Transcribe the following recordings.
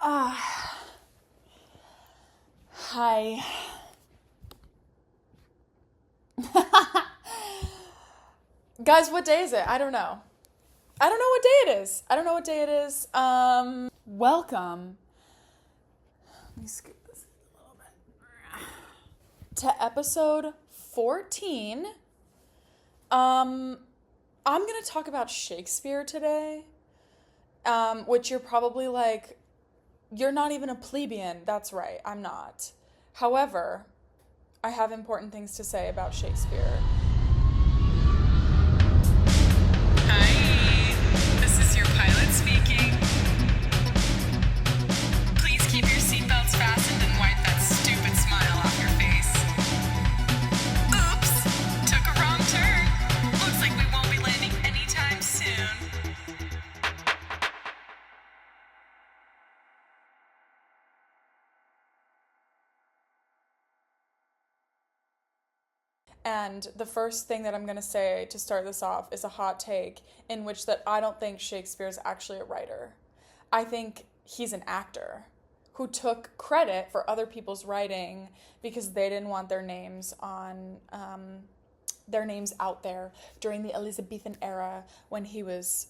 Ah, hi. Guys, what day is it? I don't know. I don't know what day it is. I don't know what day it is. Welcome. Let me scoop this a little bit. To episode 14. I'm gonna talk about Shakespeare today. Which you're probably like, you're not even a plebeian. That's right, I'm not. However, I have important things to say about Shakespeare. Hi, this is your pilot speaking. Please keep your seatbelts fastened and wipe that stupid smile off your face. Oops, took a wrong turn. Looks like we won't be landing anytime soon. And the first thing that I'm going to say to start this off is a hot take in which that I don't think Shakespeare is actually a writer. I think he's an actor who took credit for other people's writing because they didn't want their names out there during the Elizabethan era when he was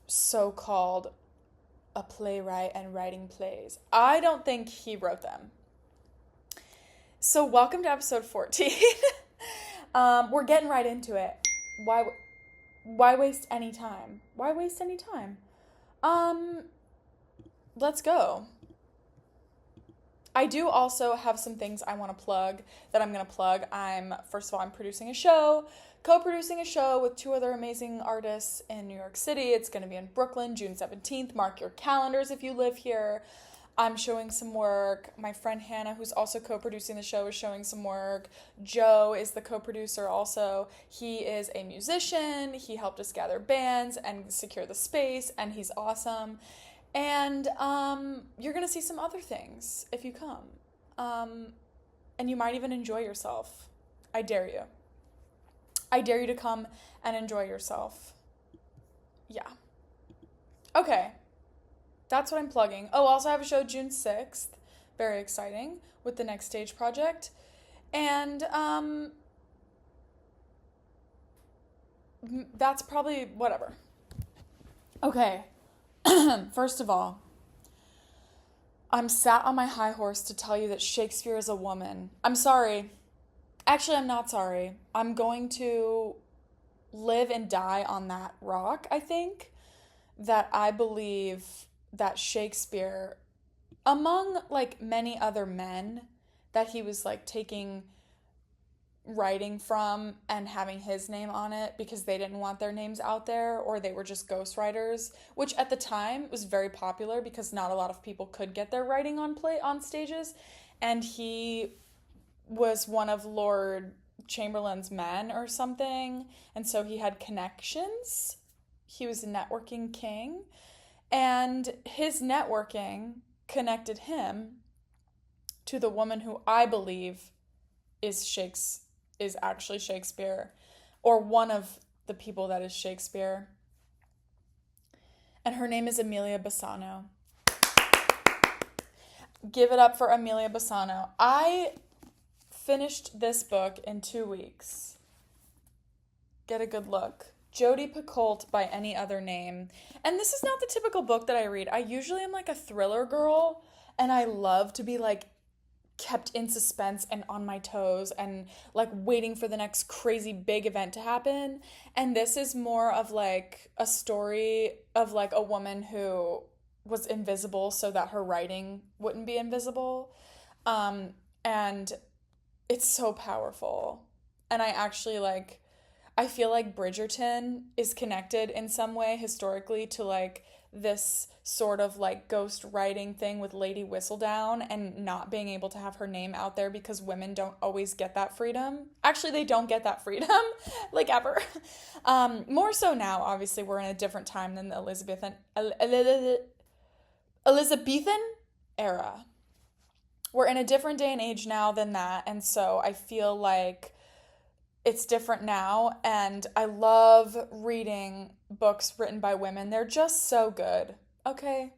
so-called a playwright and writing plays. I don't think he wrote them. So welcome to episode 14. We're getting right into it. Why waste any time? Why waste any time? Let's go. I do also have some things I want to plug that I'm going to plug. First of all, I'm producing a show, co-producing a show with two other amazing artists in New York City. It's going to be in Brooklyn, June 17th. Mark your calendars if you live here. I'm showing some work. My friend Hannah, who's also co-producing the show, is showing some work. Joe is the co-producer also. He is a musician. He helped us gather bands and secure the space, and he's awesome. And you're going to see some other things if you come. And you might even enjoy yourself. I dare you. I dare you to come and enjoy yourself. Yeah. Okay. That's what I'm plugging. Oh, also I have a show June 6th. Very exciting. With the Next Stage project. And that's probably whatever. Okay. First of all, I'm sat on my high horse to tell you that Shakespeare is a woman. I'm sorry. Actually, I'm not sorry. I'm going to live and die on that rock, I think. That I believe that Shakespeare, among like many other men that he was like taking writing from and having his name on it because they didn't want their names out there or they were just ghostwriters, which at the time was very popular because not a lot of people could get their writing on stages, and he was one of Lord Chamberlain's men or something, and so he had connections. He was a networking king. And his networking connected him to the woman who I believe is actually Shakespeare, or one of the people that is Shakespeare. And her name is Emilia Bassano. Give it up for Emilia Bassano. I finished this book in 2 weeks. Get a good look. Jodi Picoult by any other name. And this is not the typical book that I read. I usually am like a thriller girl, and I love to be like kept in suspense and on my toes and like waiting for the next crazy big event to happen. And this is more of like a story of like a woman who was invisible so that her writing wouldn't be invisible. And it's so powerful. And I feel like Bridgerton is connected in some way historically to like this sort of like ghost writing thing with Lady Whistledown and not being able to have her name out there because women don't always get that freedom. Actually, they don't get that freedom, like ever. More so now, obviously, we're in a different time than the Elizabethan era. We're in a different day and age now than that, and so I feel like it's different now, and I love reading books written by women. They're just so good, okay?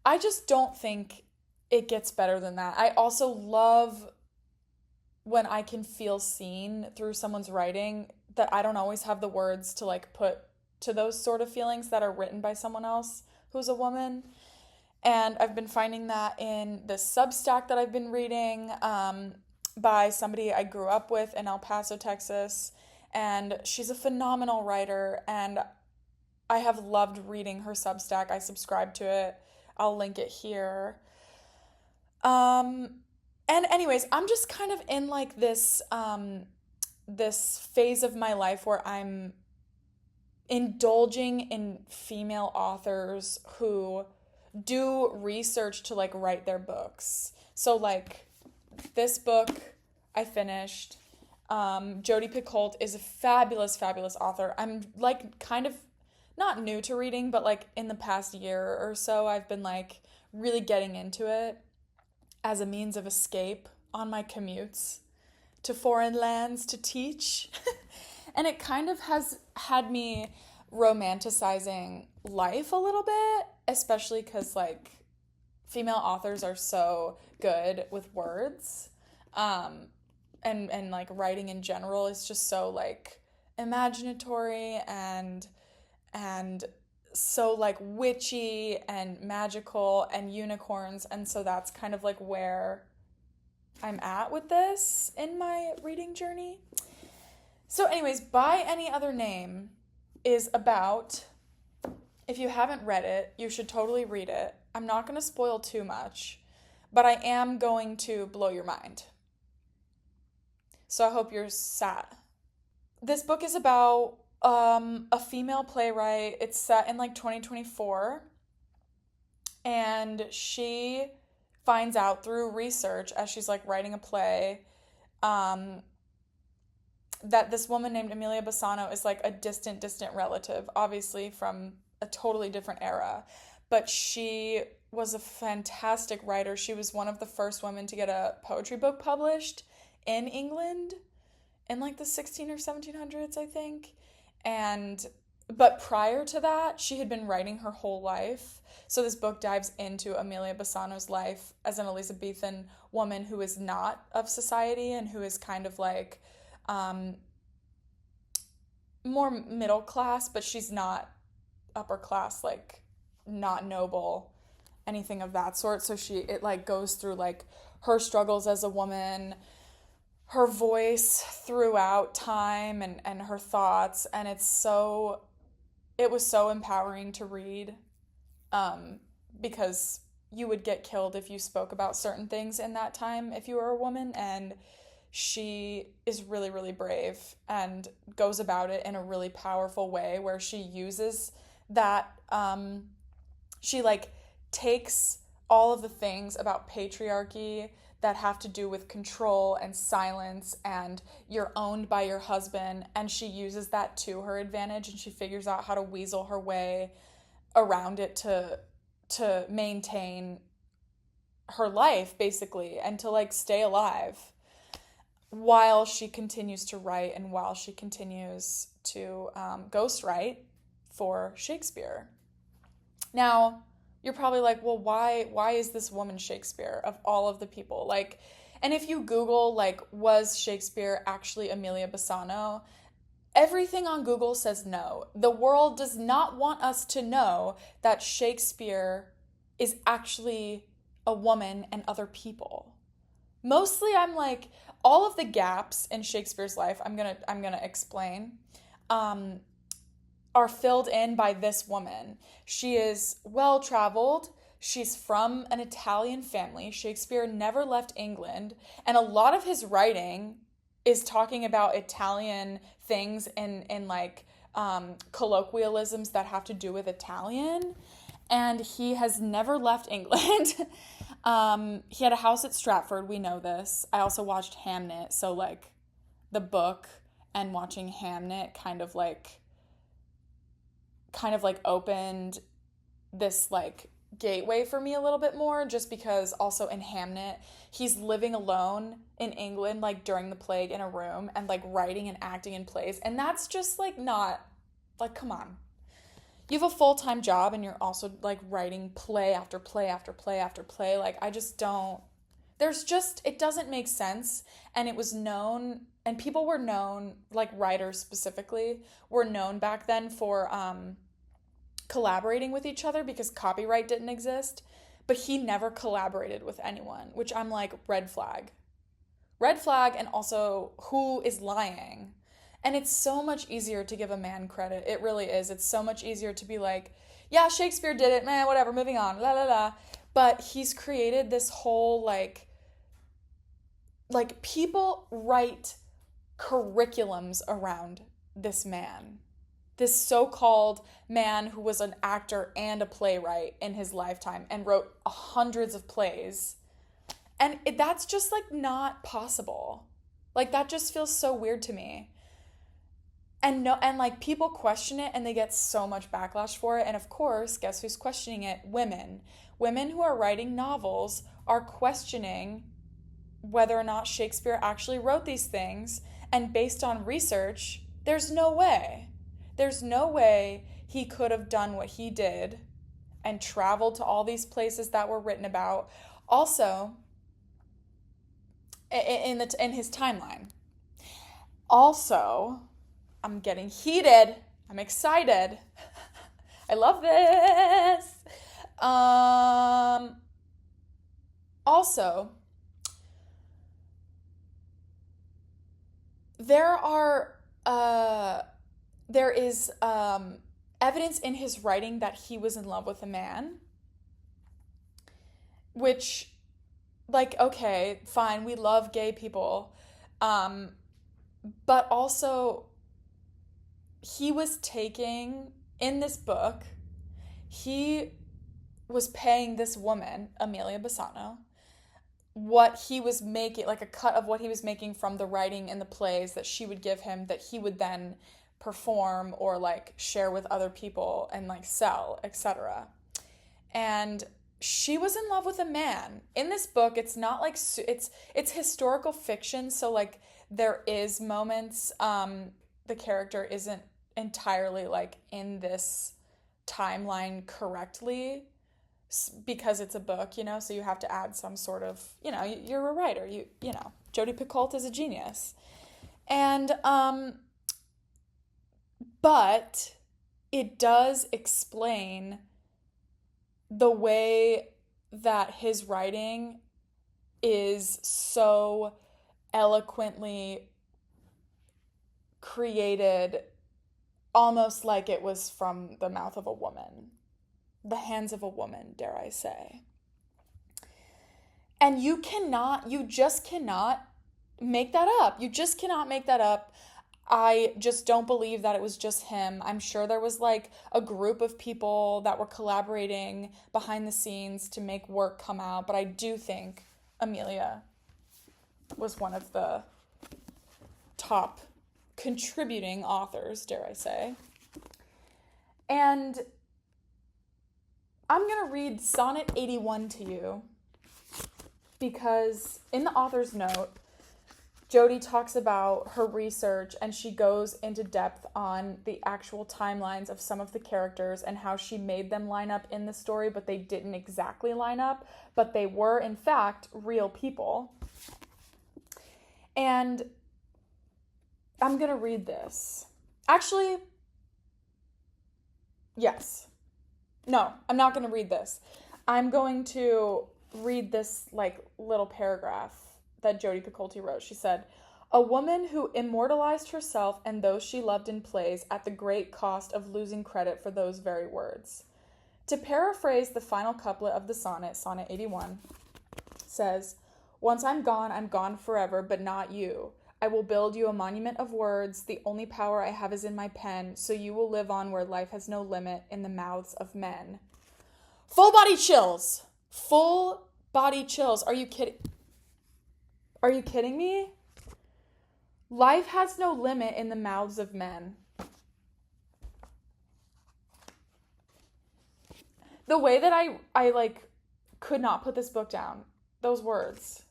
I just don't think it gets better than that. I also love when I can feel seen through someone's writing, that I don't always have the words to like put to those sort of feelings that are written by someone else who's a woman. And I've been finding that in this Substack that I've been reading, by somebody I grew up with in El Paso, Texas. And she's a phenomenal writer, and I have loved reading her Substack. I subscribe to it. I'll link it here. And anyways, I'm just kind of in like this phase of my life where I'm indulging in female authors who do research to like write their books. So like this book I finished. Jodi Picoult is a fabulous, fabulous author. I'm like kind of not new to reading, but like in the past year or so, I've been like really getting into it as a means of escape on my commutes to foreign lands to teach. And it kind of has had me romanticizing life a little bit, especially because like female authors are so good with words. And like writing in general is just so like imaginatory and so like witchy and magical and unicorns, and so that's kind of like where I'm at with this in my reading journey. So anyways, By Any Other Name is about, if you haven't read it, you should totally read it. I'm not going to spoil too much, but I am going to blow your mind. So I hope you're sat. This book is about a female playwright. It's set in like 2024, and she finds out through research as she's like writing a play that this woman named Emilia Bassano is like a distant relative, obviously from a totally different era. But she was a fantastic writer. She was one of the first women to get a poetry book published in England in like the 16 or 1700s, I think. But prior to that, she had been writing her whole life. So this book dives into Emilia Bassano's life as an Elizabethan woman who is not of society and who is kind of like more middle class, but she's not upper class, like not noble, anything of that sort. So it like goes through like her struggles as a woman, her voice throughout time, and her thoughts, and it was so empowering to read, because you would get killed if you spoke about certain things in that time if you were a woman, and she is really, really brave and goes about it in a really powerful way where she uses that, she like takes all of the things about patriarchy that have to do with control and silence and you're owned by your husband, and she uses that to her advantage, and she figures out how to weasel her way around it to maintain her life basically, and to like stay alive while she continues to write and while she continues to ghostwrite for Shakespeare. Now, you're probably like, well, why is this woman Shakespeare of all of the people? Like, and if you Google, like, was Shakespeare actually Emilia Bassano? Everything on Google says no. The world does not want us to know that Shakespeare is actually a woman and other people. Mostly I'm like, all of the gaps in Shakespeare's life, I'm gonna explain, are filled in by this woman. She is well-traveled. She's from an Italian family. Shakespeare never left England, and a lot of his writing is talking about Italian things in like colloquialisms that have to do with Italian, and he has never left England. He had a house at Stratford, we know this. I also watched Hamnet, so like the book and watching Hamnet kind of like opened this like gateway for me a little bit more, just because also in Hamnet he's living alone in England like during the plague in a room and like writing and acting in plays, and that's just like not like, come on, you have a full-time job and you're also like writing play after play after play after play. Like, I just don't, it doesn't make sense. And it was known, and people were known, like writers specifically, were known back then for collaborating with each other because copyright didn't exist. But he never collaborated with anyone, which I'm like, red flag. Red flag, and also, who is lying? And it's so much easier to give a man credit. It really is. It's so much easier to be like, yeah, Shakespeare did it, man, whatever, moving on, la la la. But he's created this whole, like people write curriculums around this man. This so-called man who was an actor and a playwright in his lifetime and wrote hundreds of plays. And that's just, like, not possible. Like, that just feels so weird to me. And like, people question it and they get so much backlash for it. And of course, guess who's questioning it? Women. Women who are writing novels are questioning whether or not Shakespeare actually wrote these things. And based on research, there's no way. There's no way he could have done what he did and traveled to all these places that were written about. Also, in his timeline. Also, I'm getting heated. I'm excited. I love this. Also, there is evidence in his writing that he was in love with a man, which, like, okay, fine, we love gay people, but also he was taking, in this book, he was paying this woman, Amelia Bassano, what he was making, like a cut of what he was making from the writing and the plays that she would give him, that he would then perform or like share with other people and like sell, etc. And she was in love with a man. In this book, it's not like, it's historical fiction, so like there is moments, the character isn't entirely like in this timeline correctly because it's a book, you know, so you have to add some sort of, you know, you're a writer, you know, Jodi Picoult is a genius. And, but it does explain the way that his writing is so eloquently created, almost like it was from the mouth of a woman, the hands of a woman, dare I say. And you just cannot make that up. You just cannot make that up. I just don't believe that it was just him. I'm sure there was like a group of people that were collaborating behind the scenes to make work come out, but I do think Amelia was one of the top contributing authors, dare I say. And I'm going to read Sonnet 81 to you because in the author's note, Jodi talks about her research and she goes into depth on the actual timelines of some of the characters and how she made them line up in the story, but they didn't exactly line up, but they were in fact real people. And I'm going to read this. Actually, yes. No, I'm not going to read this. I'm going to read this like little paragraph that Jodi Picoult wrote. She said, "A woman who immortalized herself and those she loved in plays at the great cost of losing credit for those very words." To paraphrase the final couplet of the sonnet, Sonnet 81, says, "Once I'm gone forever, but not you. I will build you a monument of words. The only power I have is in my pen, so you will live on where life has no limit in the mouths of men." Full body chills. Full body chills. Are you kidding? Are you kidding me? Life has no limit in the mouths of men. The way that I like could not put this book down, those words.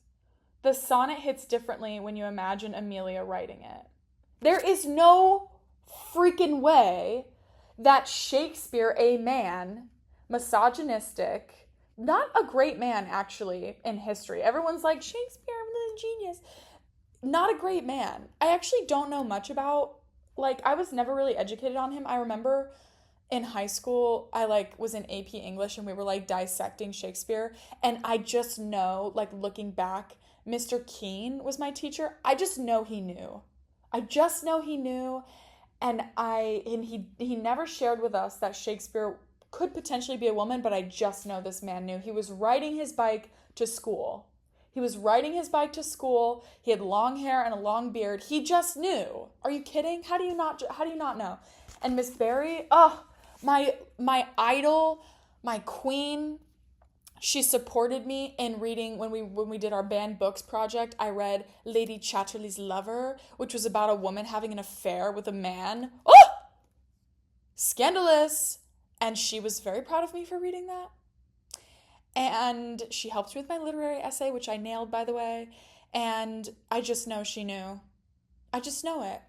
The sonnet hits differently when you imagine Amelia writing it. There is no freaking way that Shakespeare, a man, misogynistic, not a great man actually in history. Everyone's like, Shakespeare, the genius. Not a great man. I actually don't know much about, like, I was never really educated on him. I remember in high school, I like was in AP English and we were like dissecting Shakespeare. And I just know, like looking back, Mr. Keene was my teacher. I just know he knew. I just know he knew. And he never shared with us that Shakespeare could potentially be a woman, but I just know this man knew. He was riding his bike to school. He was riding his bike to school. He had long hair and a long beard. He just knew. Are you kidding? How do you not know? And Miss Barry, oh, my idol, my queen, she supported me in reading when we did our banned books project. I read Lady Chatterley's Lover, which was about a woman having an affair with a man. Oh! Scandalous. And she was very proud of me for reading that. And she helped me with my literary essay, which I nailed, by the way. And I just know she knew. I just know it.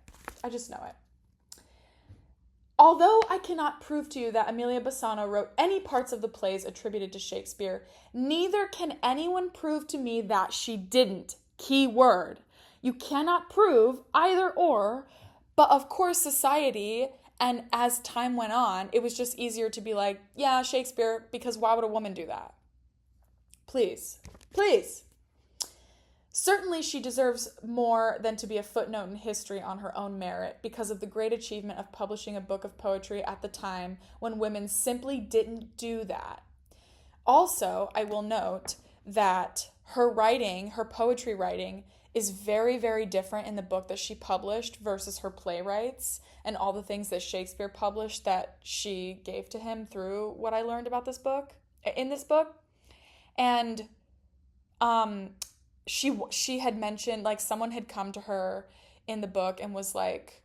Although I cannot prove to you that Amelia Bassano wrote any parts of the plays attributed to Shakespeare, neither can anyone prove to me that she didn't. Key word. You cannot prove either or, but of course society, and as time went on, it was just easier to be like, yeah, Shakespeare, because why would a woman do that? Please. Certainly she deserves more than to be a footnote in history on her own merit because of the great achievement of publishing a book of poetry at the time when women simply didn't do that. Also, I will note that her poetry writing, is very, very different in the book that she published versus her playwrights and all the things that Shakespeare published that she gave to him through what I learned about in this book. And she had mentioned, like, someone had come to her in the book and was like,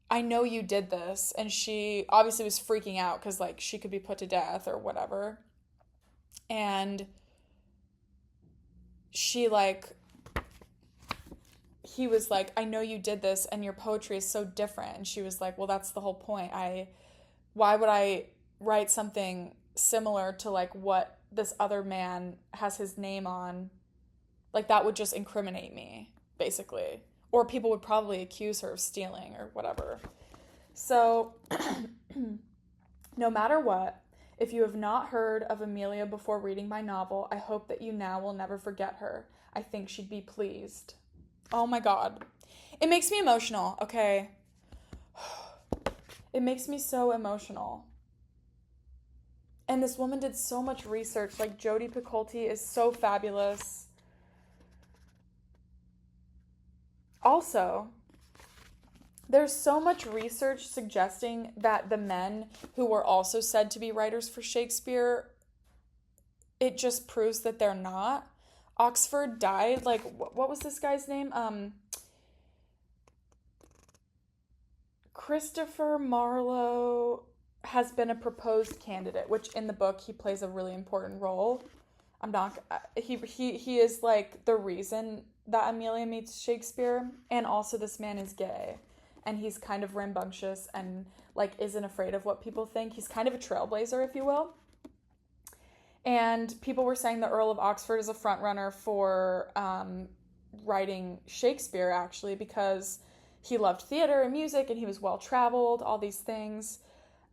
I know you did this. And she obviously was freaking out because, like, she could be put to death or whatever. And he was like, I know you did this and your poetry is so different. And she was like, well, that's the whole point. Why would I write something similar to like what this other man has his name on? Like, that would just incriminate me, basically. Or people would probably accuse her of stealing or whatever. So, no matter what, if you have not heard of Amelia before reading my novel, I hope that you now will never forget her. I think she'd be pleased. Oh my God. It makes me emotional, okay? It makes me so emotional. And this woman did so much research. Like, Jodi Picoult is so fabulous. Also, there's so much research suggesting that the men who were also said to be writers for Shakespeare, it just proves that they're not. Oxford died, like, what was this guy's name? Christopher Marlowe has been a proposed candidate, which in the book he plays a really important role. He is like the reason that Amelia meets Shakespeare, and also this man is gay, and he's kind of rambunctious and like isn't afraid of what people think. He's kind of a trailblazer, if you will. And people were saying the Earl of Oxford is a front runner for writing Shakespeare, actually, because he loved theater and music and he was well traveled, all these things.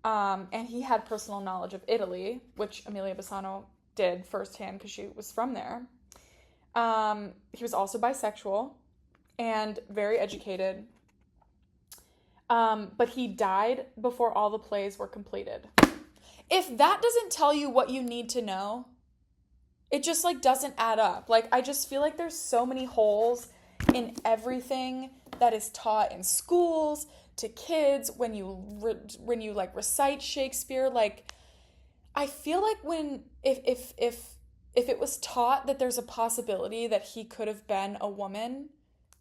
And he had personal knowledge of Italy, which Amelia Bassano did firsthand because she was from there. He was also bisexual and very educated. But he died before all the plays were completed. If that doesn't tell you what you need to know, it just like doesn't add up. Like, I just feel like there's so many holes in everything that is taught in schools to kids when you like recite Shakespeare. Like, I feel like if it was taught that there's a possibility that he could have been a woman,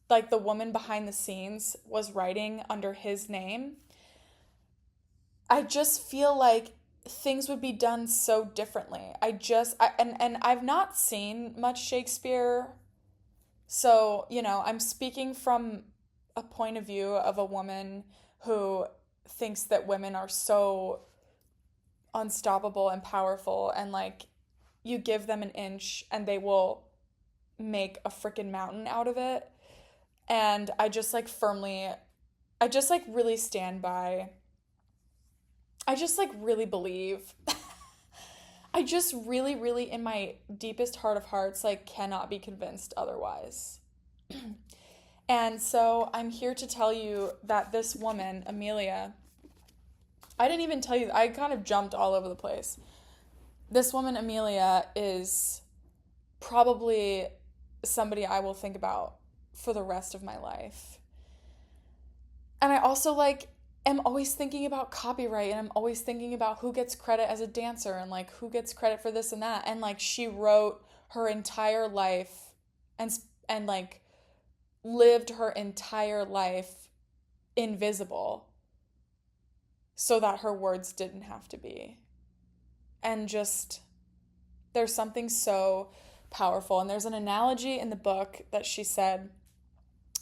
like the woman behind the scenes was writing under his name, I just feel like things would be done so differently. And I've not seen much Shakespeare, so, you know, I'm speaking from a point of view of a woman who thinks that women are so unstoppable and powerful, and like you give them an inch and they will make a freaking mountain out of it. And I just like firmly, I just like really stand by, I just like really believe. I just really, really, in my deepest heart of hearts, like cannot be convinced otherwise. And so I'm here to tell you that this woman, Amelia, I didn't even tell you, I kind of jumped all over the place. This woman, Amelia, is probably somebody I will think about for the rest of my life. And I also like am always thinking about copyright, and I'm always thinking about who gets credit as a dancer and like who gets credit for this and that. And like she wrote her entire life and like lived her entire life invisible so that her words didn't have to be. And just there's something so powerful. And there's an analogy in the book that she said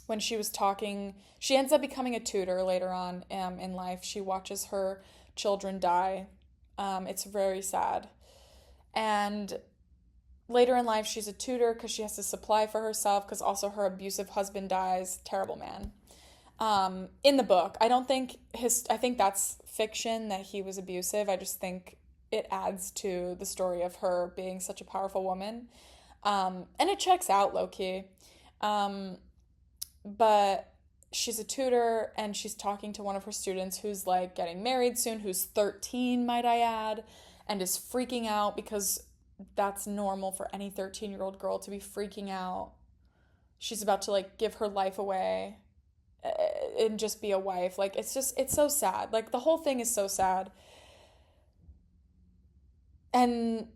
when she was talking. She ends up becoming a tutor later on in life. She watches her children die. It's very sad. And later in life, she's a tutor because she has to supply for herself, because also her abusive husband dies. Terrible man. In the book, I think that's fiction, that he was abusive. I just think it adds to the story of her being such a powerful woman. And it checks out low-key. But she's a tutor, and she's talking to one of her students who's like getting married soon, who's 13, might I add, and is freaking out because that's normal for any 13-year-old girl to be freaking out. She's about to like give her life away and just be a wife. Like it's so sad. Like the whole thing is so sad. And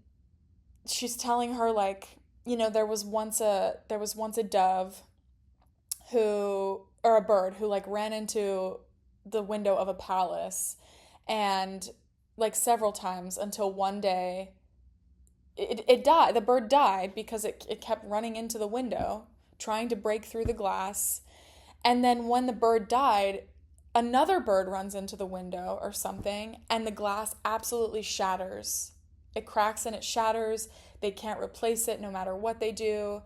she's telling her like, you know, there was once a dove or a bird who like ran into the window of a palace, and like several times, until one day it died. The bird died because it kept running into the window, trying to break through the glass. And then when the bird died, another bird runs into the window or something, and the glass absolutely shatters. It cracks and it shatters. They can't replace it no matter what they do.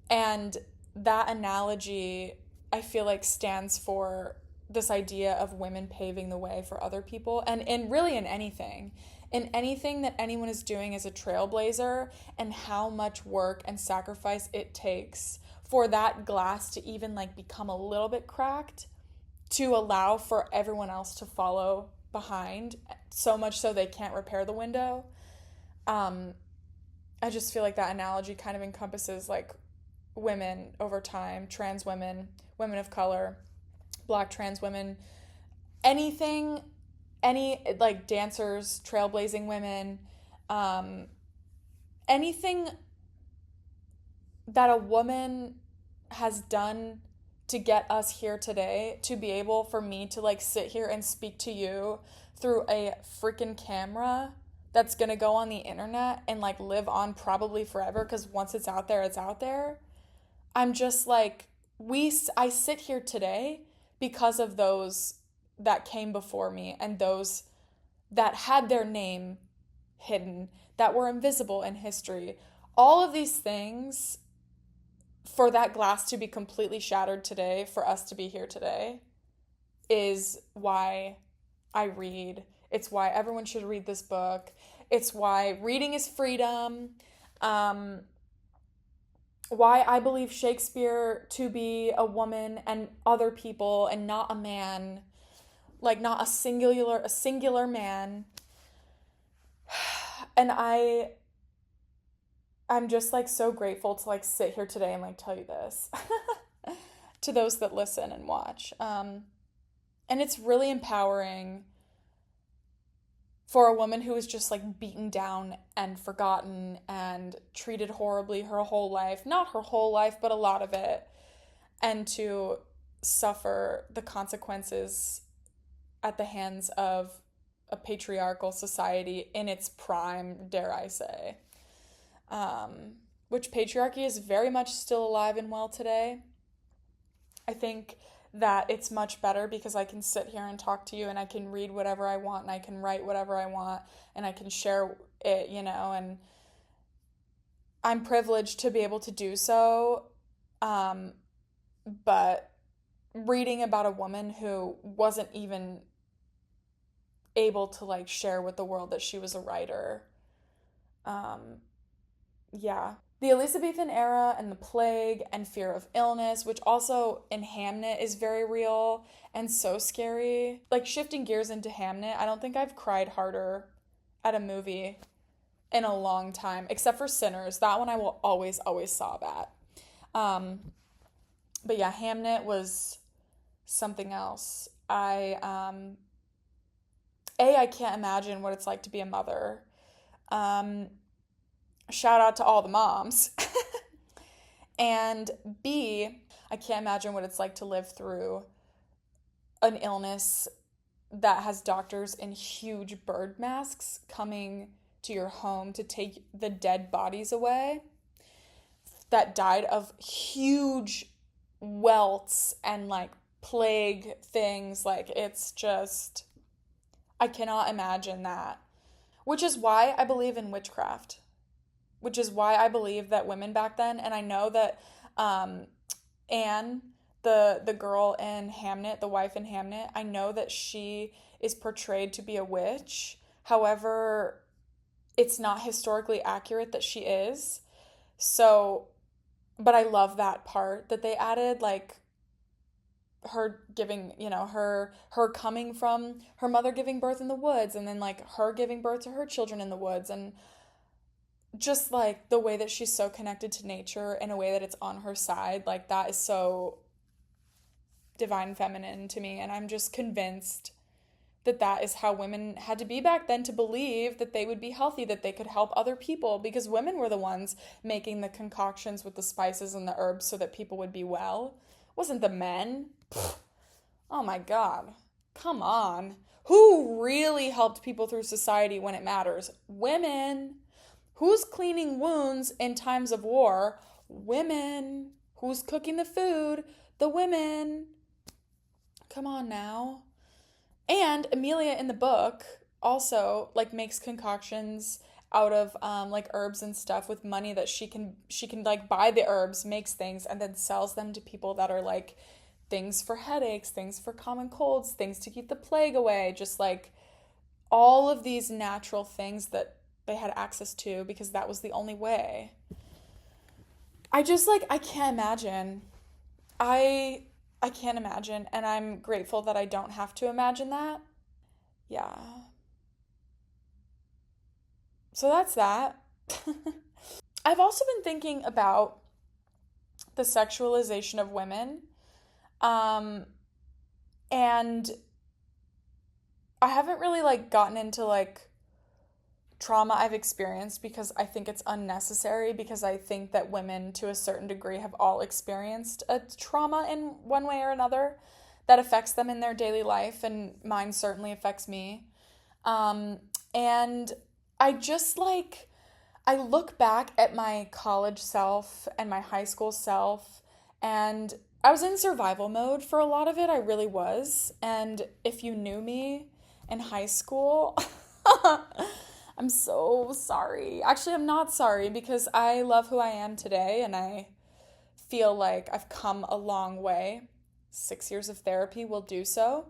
And that analogy, I feel like, stands for this idea of women paving the way for other people. And really in anything that anyone is doing as a trailblazer, and how much work and sacrifice it takes for that glass to even like become a little bit cracked, to allow for everyone else to follow behind, so much so they can't repair the window. I just feel like that analogy kind of encompasses like women over time, trans women, women of color, Black trans women, any like dancers, trailblazing women, anything that a woman has done to get us here today, to be able for me to like sit here and speak to you through a freaking camera that's gonna go on the internet and like live on probably forever, because once it's out there, it's out there. I'm just like, I sit here today because of those that came before me, and those that had their name hidden, that were invisible in history. All of these things, for that glass to be completely shattered today, for us to be here today, is why I read. It's why everyone should read this book. It's why reading is freedom. Why I believe Shakespeare to be a woman and other people, and not a man, like not a singular man. And I'm just like so grateful to like sit here today and like tell you this to those that listen and watch. And it's really empowering for a woman who was just like beaten down and forgotten and treated horribly her whole life, not her whole life, but a lot of it, and to suffer the consequences at the hands of a patriarchal society in its prime, dare I say. Which patriarchy is very much still alive and well today. I think that it's much better because I can sit here and talk to you and I can read whatever I want and I can write whatever I want and I can share it, and I'm privileged to be able to do so. But reading about a woman who wasn't even able to like share with the world that she was a writer, yeah. The Elizabethan era and the plague and fear of illness, which also in Hamnet is very real and so scary. Like shifting gears into Hamnet, I don't think I've cried harder at a movie in a long time, except for Sinners. That one I will always, always sob at. But yeah, Hamnet was something else. I can't imagine what it's like to be a mother. Shout out to all the moms. And B, I can't imagine what it's like to live through an illness that has doctors in huge bird masks coming to your home to take the dead bodies away that died of huge welts and like plague things. Like it's just, I cannot imagine that. Which is why I believe in witchcraft. Which is why I believe that women back then, and I know that Anne, the girl in Hamnet, the wife in Hamnet, I know that she is portrayed to be a witch. However, it's not historically accurate that she is. So, but I love that part that they added, like her giving, her coming from her mother giving birth in the woods, and then like her giving birth to her children in the woods, and just like the way that she's so connected to nature in a way that it's on her side, like that is so divine feminine to me. And I'm just convinced that that is how women had to be back then to believe that they would be healthy, that they could help other people, because women were the ones making the concoctions with the spices and the herbs so that people would be well. It wasn't the men. Oh my God. Come on. Who really helped people through society when it matters? Women. Who's cleaning wounds in times of war? Women. Who's cooking the food? The women. Come on now. And Amelia in the book also like makes concoctions out of like herbs and stuff with money that she can like buy the herbs, makes things, and then sells them to people that are like things for headaches, things for common colds, things to keep the plague away, just like all of these natural things that they had access to because that was the only way. I can't imagine. I can't imagine, and I'm grateful that I don't have to imagine that. Yeah. So that's that. I've also been thinking about the sexualization of women. And I haven't really like gotten into like trauma I've experienced because I think it's unnecessary, because I think that women to a certain degree have all experienced a trauma in one way or another that affects them in their daily life, and mine certainly affects me. And I just like, I look back at my college self and my high school self, and I was in survival mode for a lot of it. I really was. And if you knew me in high school, I'm so sorry. Actually, I'm not sorry, because I love who I am today and I feel like I've come a long way. 6 years of therapy will do so.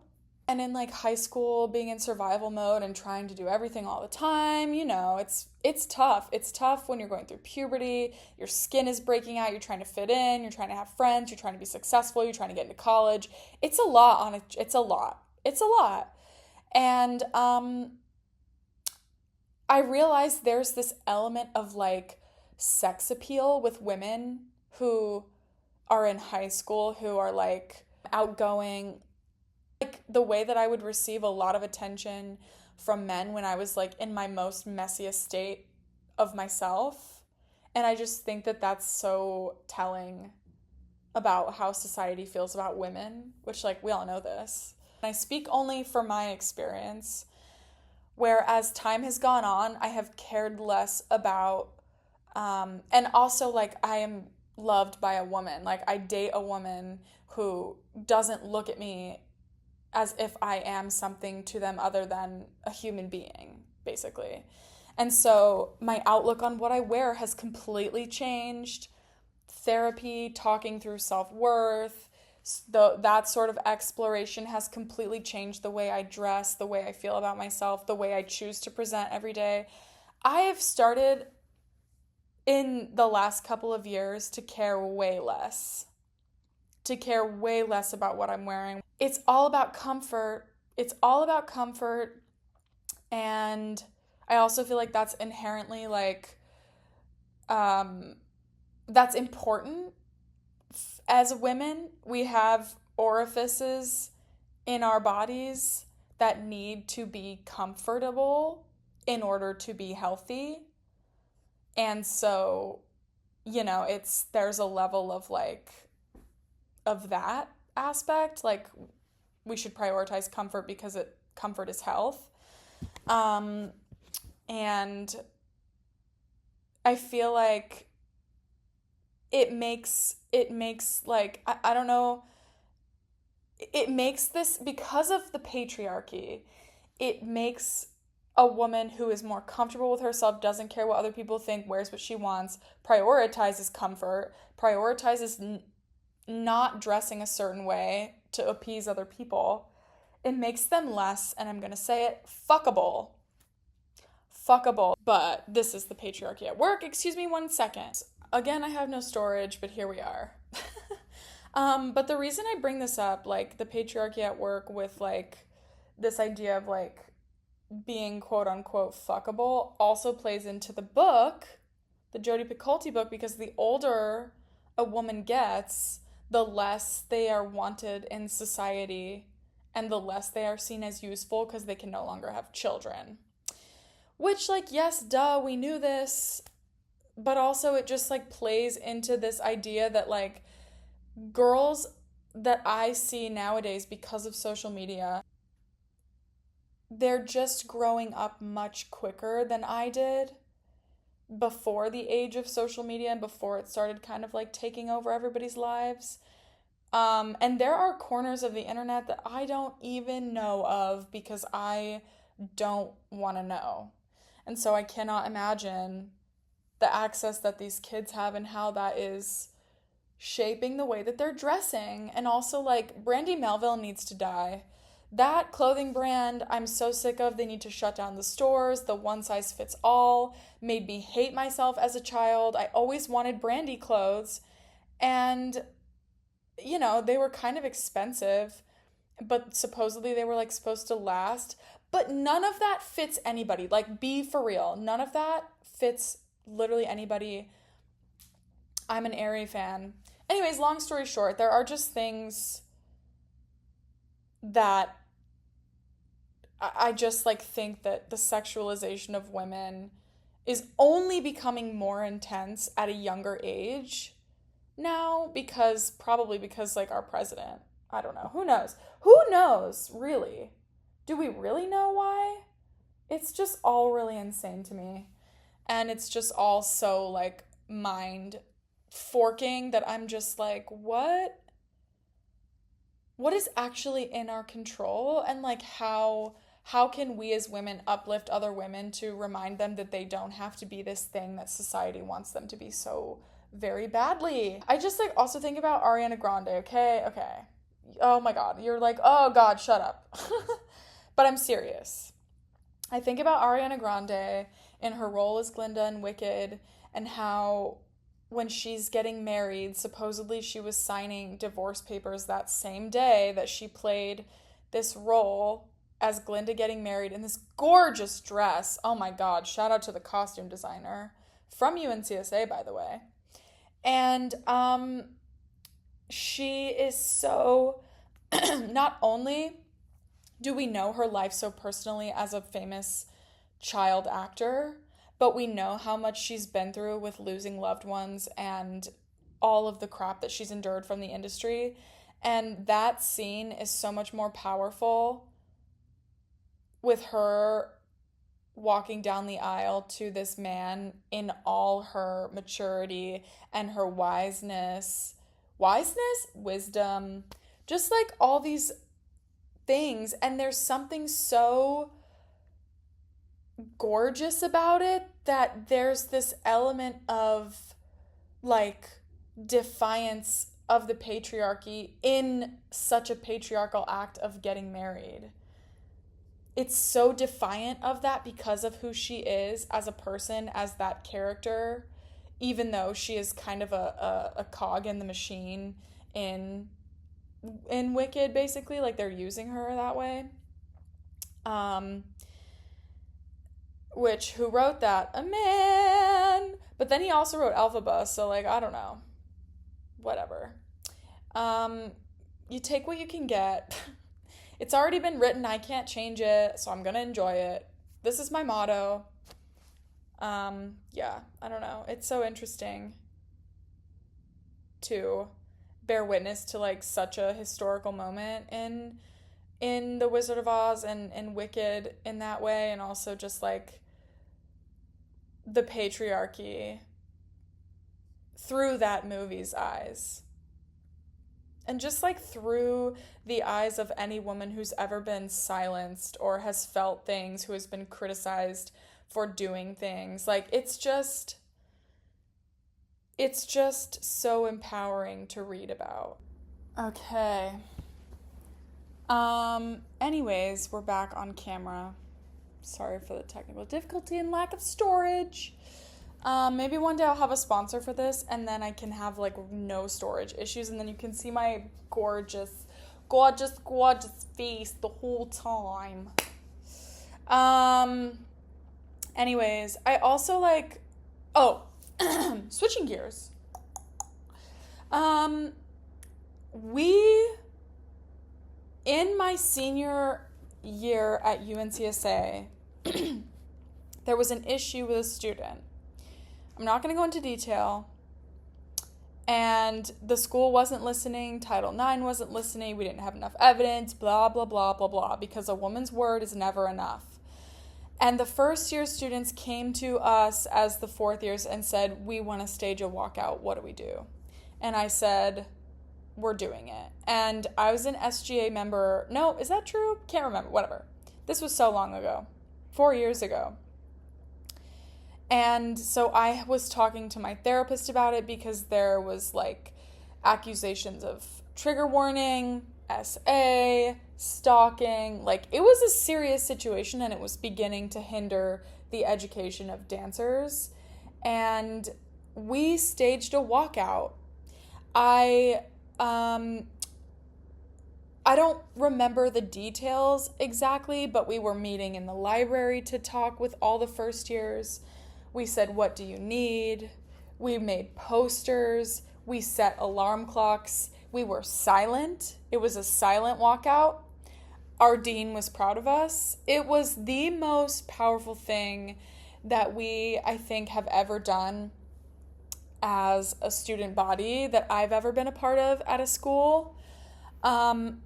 And in like high school, being in survival mode and trying to do everything all the time, it's tough. It's tough when you're going through puberty, your skin is breaking out, you're trying to fit in, you're trying to have friends, you're trying to be successful, you're trying to get into college. It's a lot. It's a lot. And I realized there's this element of like sex appeal with women who are in high school, who are like outgoing, like the way that I would receive a lot of attention from men when I was like in my most messiest state of myself. And I just think that that's so telling about how society feels about women, which like we all know this. I speak only for my experience, where as time has gone on, I have cared less about, and also like I am loved by a woman. Like, I date a woman who doesn't look at me as if I am something to them other than a human being, basically. And so my outlook on what I wear has completely changed. Therapy, talking through self-worth, that sort of exploration has completely changed the way I dress, the way I feel about myself, the way I choose to present every day. I have started in the last couple of years to care way less about what I'm wearing. It's all about comfort. It's all about comfort. And I also feel like that's inherently like, that's important. As women, we have orifices in our bodies that need to be comfortable in order to be healthy. And so, there's a level of like, of that aspect. Like, we should prioritize comfort because comfort is health. And I feel like it makes like, I don't know, it makes this, because of the patriarchy, it makes a woman who is more comfortable with herself, doesn't care what other people think, wears what she wants, prioritizes comfort, prioritizes not dressing a certain way to appease other people. It makes them less, and I'm going to say it, fuckable. Fuckable. But this is the patriarchy at work. Excuse me 1 second. Again, I have no storage, but here we are. But the reason I bring this up, like the patriarchy at work with like this idea of like being quote unquote fuckable, also plays into the book, the Jodi Picoult book, because the older a woman gets, the less they are wanted in society and the less they are seen as useful because they can no longer have children. Which, like, yes, duh, we knew this, but also it just like plays into this idea that like girls that I see nowadays because of social media, they're just growing up much quicker than I did before the age of social media and before it started kind of like taking over everybody's lives. And there are corners of the internet that I don't even know of because I don't want to know. And so I cannot imagine the access that these kids have and how that is shaping the way that they're dressing. And also, like, Brandy Melville needs to die. That clothing brand, I'm so sick of. They need to shut down the stores. The one size fits all made me hate myself as a child. I always wanted Brandy clothes. And, they were kind of expensive, but supposedly they were like supposed to last. But none of that fits anybody. Like, be for real. None of that fits literally anybody. I'm an Aerie fan. Anyways, long story short, there are just things that I just like think that the sexualization of women is only becoming more intense at a younger age now, probably because like our president, I don't know, who knows really, do we really know why? It's just all really insane to me, and it's just all so like mind forking that I'm just like, what is actually in our control, and like how can we as women uplift other women to remind them that they don't have to be this thing that society wants them to be so very badly. I just like also think about Ariana Grande, okay? Oh my god, you're like, oh god, shut up. But I'm serious. I think about Ariana Grande in her role as Glinda in Wicked, and how when she's getting married, supposedly she was signing divorce papers that same day that she played this role as Glinda getting married in this gorgeous dress. Oh my god, shout out to the costume designer from UNCSA, by the way. And she is so, not only do we know her life so personally as a famous child actor, but we know how much she's been through with losing loved ones and all of the crap that she's endured from the industry. And that scene is so much more powerful with her walking down the aisle to this man in all her maturity and her wisdom, just like all these things. And there's something so gorgeous about it that there's this element of like defiance of the patriarchy in such a patriarchal act of getting married. It's so defiant of that because of who she is as a person, as that character, even though she is kind of a cog in the machine in Wicked, basically. Like, they're using her that way. Which, who wrote that? A man! But then he also wrote Elphaba, so, like, I don't know. Whatever. You take what you can get. It's already been written, I can't change it, so I'm gonna enjoy it. This is my motto. Yeah, I don't know. It's so interesting to bear witness to like such a historical moment in The Wizard of Oz and Wicked in that way, and also just like the patriarchy through that movie's eyes. And just like through the eyes of any woman who's ever been silenced or has felt things, who has been criticized for doing things. Like, it's just so empowering to read about. Okay. Anyways, we're back on camera. Sorry for the technical difficulty and lack of storage. Maybe one day I'll have a sponsor for this, and then I can have like no storage issues, and then you can see my gorgeous face the whole time. Anyways, I also like, switching gears. In my senior year at UNCSA, there was an issue with a student. I'm not going to go into detail. And the school wasn't listening. Title IX wasn't listening. We didn't have enough evidence, blah, blah, blah, blah, blah, because a woman's word is never enough. And the first year students came to us as the fourth years and said, we want to stage a walkout. What do we do? And I said, we're doing it. And I was an SGA member. No, is that true? Can't remember. Whatever. This was so long ago. 4 years ago. And so I was talking to my therapist about it because there was like accusations of trigger warning, SA, stalking. Like, it was a serious situation, and it was beginning to hinder the education of dancers. And we staged a walkout. I don't remember the details exactly, but we were meeting in the library to talk with all the first years. We said, what do you need? We made posters. We set alarm clocks. We were silent. It was a silent walkout. Our dean was proud of us. It was the most powerful thing that we, I think, have ever done as a student body that I've ever been a part of at a school. And,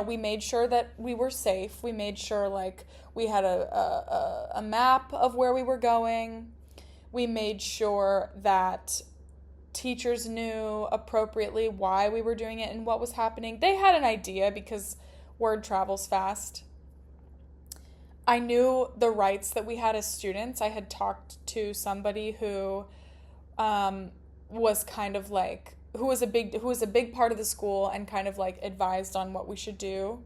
we made sure that we were safe. We made sure, like, we had a map of where we were going. We made sure that teachers knew appropriately why we were doing it and what was happening. They had an idea because word travels fast. I knew the rights that we had as students. I had talked to somebody who was kind of like, who was a big part of the school and kind of like advised on what we should do.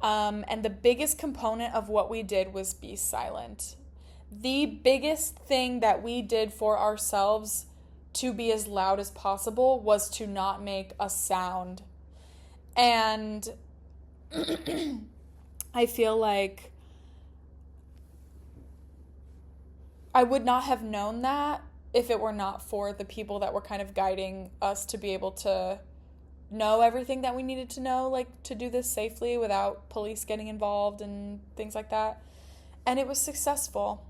And the biggest component of what we did was be silent. The biggest thing that we did for ourselves to be as loud as possible was to not make a sound. And I feel like I would not have known that if it were not for the people that were kind of guiding us to be able to know everything that we needed to know, like to do this safely without police getting involved and things like that. And it was successful.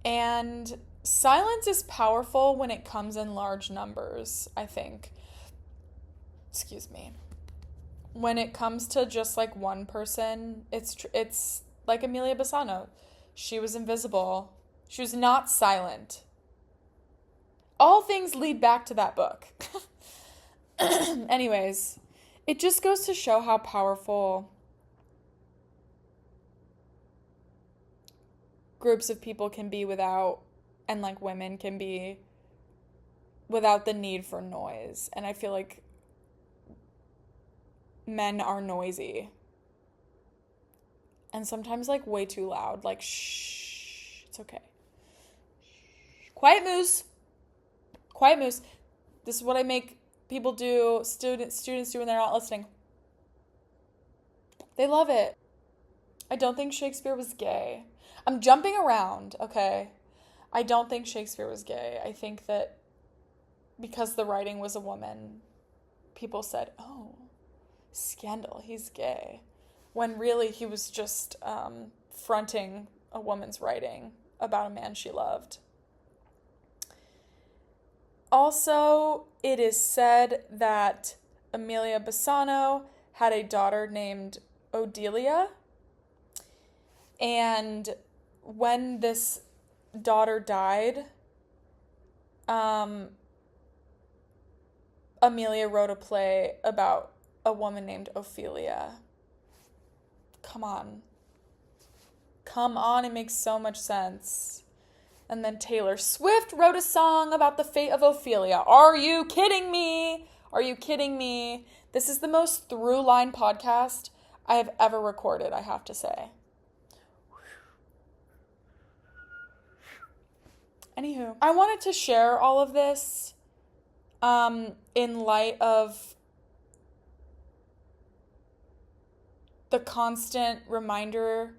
And silence is powerful when it comes in large numbers, I think. Excuse me. when it comes to just like one person, it's like Amelia Bassano. She was invisible. She was not silent. All things lead back to that book. Anyways, it just goes to show how powerful groups of people can be without, and like women can be without the need for noise. And I feel like men are noisy. And sometimes like way too loud. Like, shh, it's okay. Quiet moose. Quiet moose. This is what I make people do, students do when they're not listening. They love it. I don't think Shakespeare was gay. I'm jumping around, okay? I don't think Shakespeare was gay. I think that because the writing was a woman, people said, oh, scandal, he's gay. When really he was just fronting a woman's writing about a man she loved. Also, it is said that Amelia Bassano had a daughter named Odelia. And when this daughter died, Amelia wrote a play about a woman named Ophelia. Come on. Come on, it makes so much sense. And then Taylor Swift wrote a song about the fate of Ophelia. Are you kidding me? Are you kidding me? This is the most through-line podcast I have ever recorded, I have to say. Anywho, I wanted to share all of this in light of the constant reminder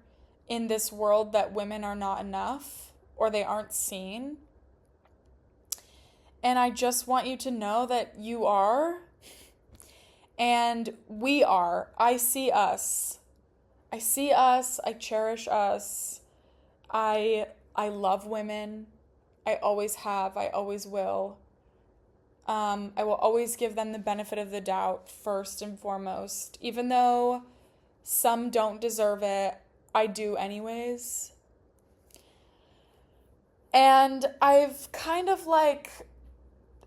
in this world that women are not enough or they aren't seen. And I just want you to know that you are and we are. I see us. I see us. I cherish us. I love women. I always have. I always will. I will always give them the benefit of the doubt first and foremost. Even though some don't deserve it, I do anyways. And I've kind of like,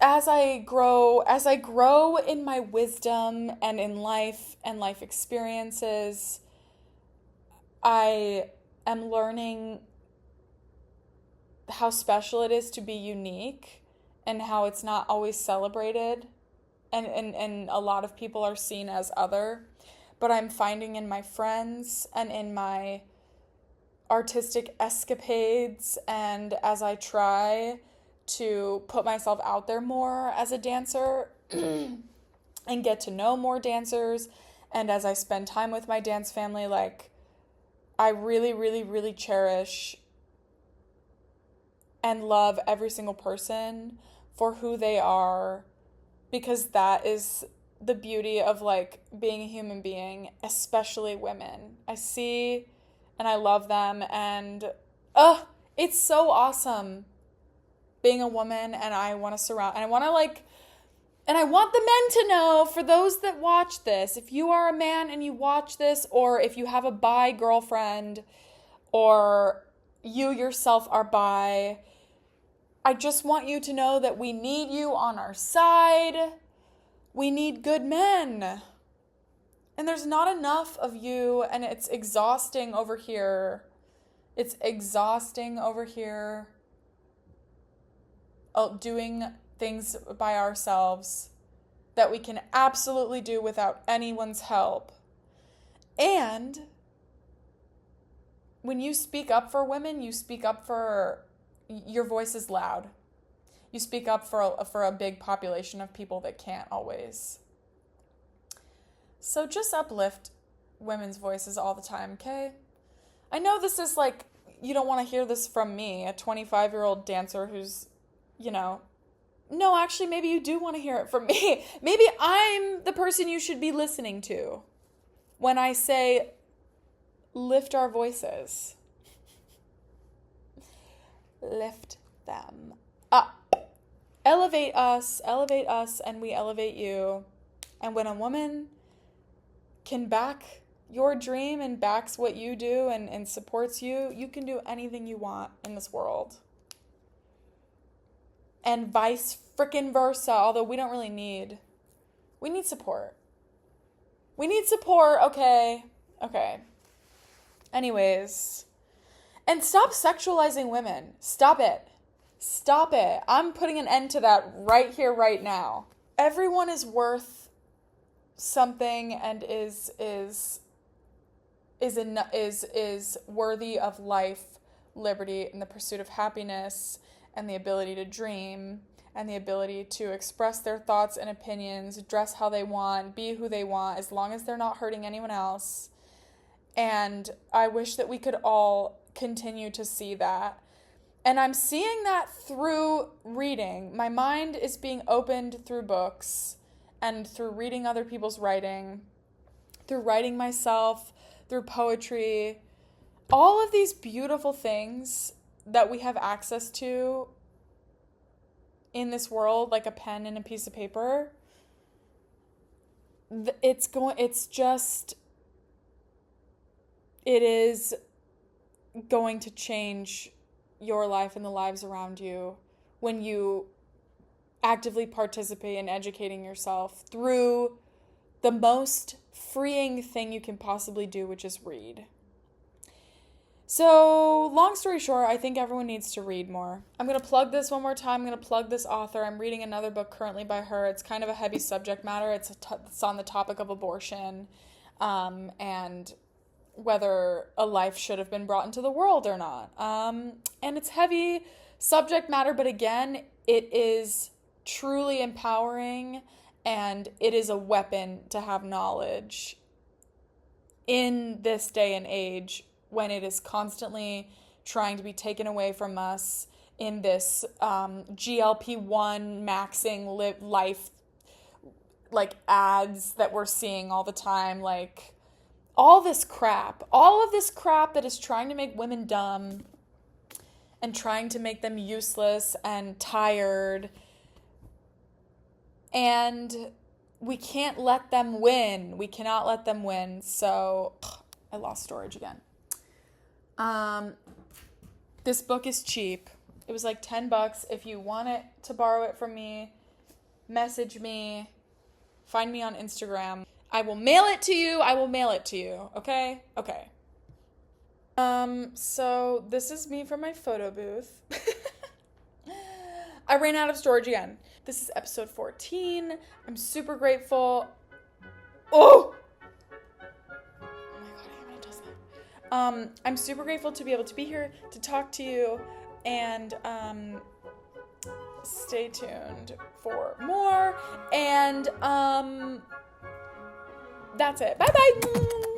as I grow in my wisdom and in life and life experiences, I am learning how special it is to be unique and how it's not always celebrated and a lot of people are seen as other. But I'm finding in my friends and in my artistic escapades and as I try to put myself out there more as a dancer and get to know more dancers, and as I spend time with my dance family, like I really, really, really cherish and love every single person for who they are, because that is the beauty of like being a human being, especially women. I see and I love them, and it's so awesome being a woman, and I want to surround, and I want to like, and I want the men to know, for those that watch this, if you are a man and you watch this, or if you have a bi girlfriend, or you yourself are bi, I just want you to know that we need you on our side. We need good men. And there's not enough of you, and it's exhausting over here. It's exhausting over here. Doing things by ourselves that we can absolutely do without anyone's help. And when you speak up for women, you speak up for, your voice is loud. You speak up for a big population of people that can't always. So just uplift women's voices all the time, okay? I know this is like, you don't want to hear this from me, a 25-year-old dancer who's, no, actually, maybe you do want to hear it from me. Maybe I'm the person you should be listening to when I say, lift our voices. Lift them up. Elevate us, and we elevate you. And when a woman can back your dream and backs what you do and supports you, you can do anything you want in this world. And vice frickin' versa, although we need support. We need support, okay. Anyways. And stop sexualizing women. Stop it. I'm putting an end to that right here, right now. Everyone is worth something and is worthy of life, liberty, and the pursuit of happiness, and the ability to dream, and the ability to express their thoughts and opinions, dress how they want, be who they want, as long as they're not hurting anyone else. And I wish that we could all continue to see that. And I'm seeing that through reading. My mind is being opened through books and through reading other people's writing, through writing myself, through poetry. All of these beautiful things that we have access to in this world, like a pen and a piece of paper, it is going to change your life and the lives around you when you actively participate in educating yourself through the most freeing thing you can possibly do, which is read. So, long story short, I think everyone needs to read more. I'm going to plug this one more time. I'm going to plug this author. I'm reading another book currently by her. It's kind of a heavy subject matter. It's on the topic of abortion, and whether a life should have been brought into the world or not. And it's heavy subject matter, but again, it is truly empowering, and it is a weapon to have knowledge in this day and age when it is constantly trying to be taken away from us in this GLP-1 maxing life, like ads that we're seeing all the time, like all of this crap that is trying to make women dumb and trying to make them useless and tired. And we can't let them win. We cannot let them win. So, I lost storage again. This book is cheap. It was like $10. If you want it to borrow it from me, message me, find me on Instagram. I will mail it to you. Okay? Okay. So this is me from my photo booth. I ran out of storage again. This is episode 14. I'm super grateful. Oh my God, I hate when it does that. I'm super grateful to be able to be here, to talk to you, and, stay tuned for more, and, that's it. Bye-bye!